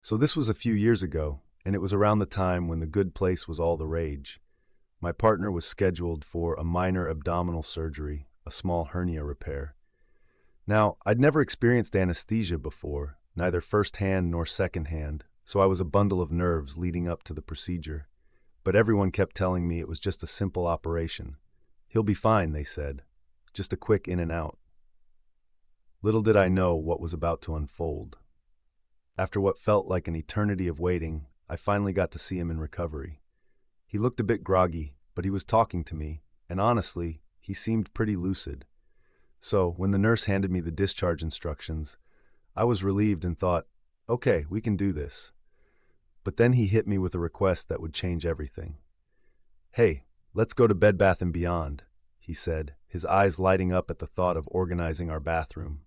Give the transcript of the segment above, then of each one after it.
So this was a few years ago, and it was around the time when the good place was all the rage. My partner was scheduled for a minor abdominal surgery, a small hernia repair. Now, I'd never experienced anesthesia before, neither firsthand nor secondhand, so I was a bundle of nerves leading up to the procedure. But everyone kept telling me it was just a simple operation. He'll be fine, they said. Just a quick in and out. Little did I know what was about to unfold. After what felt like an eternity of waiting, I finally got to see him in recovery. He looked a bit groggy, but he was talking to me, and honestly, he seemed pretty lucid. So, when the nurse handed me the discharge instructions, I was relieved and thought, okay, we can do this. But then he hit me with a request that would change everything. Hey, let's go to Bed Bath & Beyond, he said, his eyes lighting up at the thought of organizing our bathroom.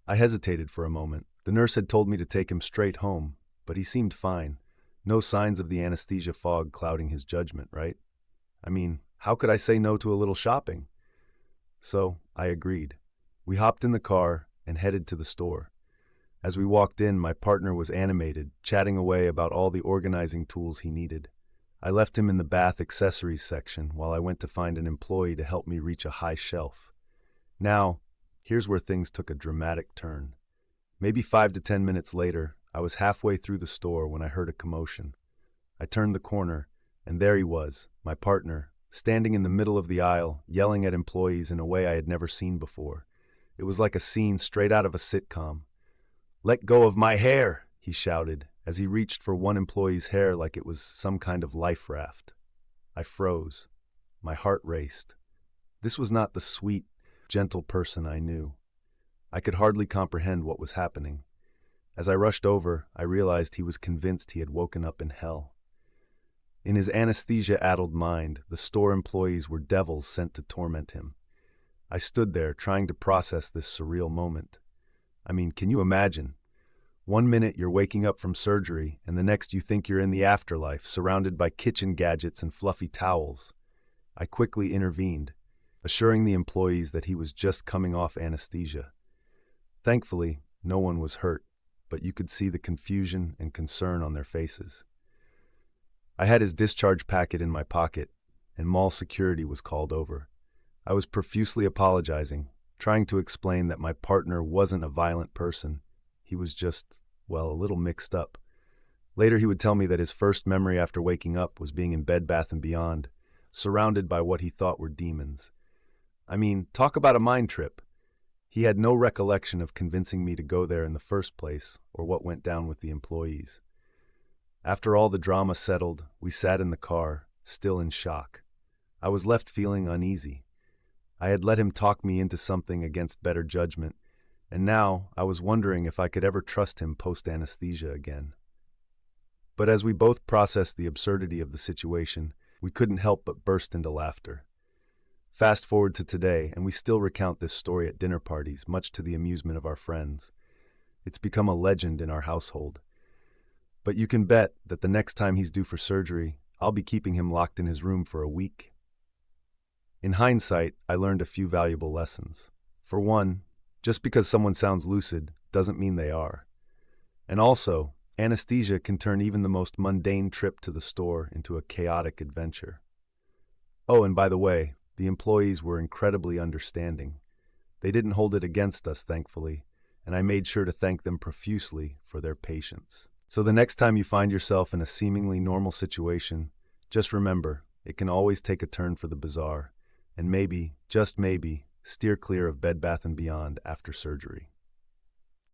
I hesitated for a moment. The nurse had told me to take him straight home, but he seemed fine. No signs of the anesthesia fog clouding his judgment, right? I mean, how could I say no to a little shopping? So, I agreed. We hopped in the car and headed to the store. As we walked in, my partner was animated, chatting away about all the organizing tools he needed. I left him in the bath accessories section while I went to find an employee to help me reach a high shelf. Now, here's where things took a dramatic turn. Maybe 5 to 10 minutes later, I was halfway through the store when I heard a commotion. I turned the corner, and there he was, my partner, standing in the middle of the aisle, yelling at employees in a way I had never seen before. It was like a scene straight out of a sitcom. "Let go of my hair," he shouted, as he reached for one employee's hair like it was some kind of life raft. I froze. My heart raced. This was not the sweet, gentle person I knew. I could hardly comprehend what was happening. As I rushed over, I realized he was convinced he had woken up in hell. In his anesthesia-addled mind, the store employees were devils sent to torment him. I stood there, trying to process this surreal moment. I mean, can you imagine? One minute you're waking up from surgery, and the next you think you're in the afterlife, surrounded by kitchen gadgets and fluffy towels. I quickly intervened, assuring the employees that he was just coming off anesthesia. Thankfully, no one was hurt, but you could see the confusion and concern on their faces. I had his discharge packet in my pocket, and mall security was called over. I was profusely apologizing, trying to explain that my partner wasn't a violent person. He was just, well, a little mixed up. Later he would tell me that his first memory after waking up was being in Bed Bath & Beyond, surrounded by what he thought were demons. I mean, talk about a mind trip. He had no recollection of convincing me to go there in the first place or what went down with the employees. After all the drama settled, we sat in the car, still in shock. I was left feeling uneasy. I had let him talk me into something against better judgment, and now I was wondering if I could ever trust him post-anesthesia again. But as we both processed the absurdity of the situation, we couldn't help but burst into laughter. Fast forward to today, and we still recount this story at dinner parties, much to the amusement of our friends. It's become a legend in our household. But you can bet that the next time he's due for surgery, I'll be keeping him locked in his room for a week. In hindsight, I learned a few valuable lessons. For one, just because someone sounds lucid doesn't mean they are. And also, anesthesia can turn even the most mundane trip to the store into a chaotic adventure. Oh, and by the way, the employees were incredibly understanding. They didn't hold it against us, thankfully, and I made sure to thank them profusely for their patience. So the next time you find yourself in a seemingly normal situation, just remember, it can always take a turn for the bizarre, and maybe, just maybe, steer clear of Bed Bath & Beyond after surgery.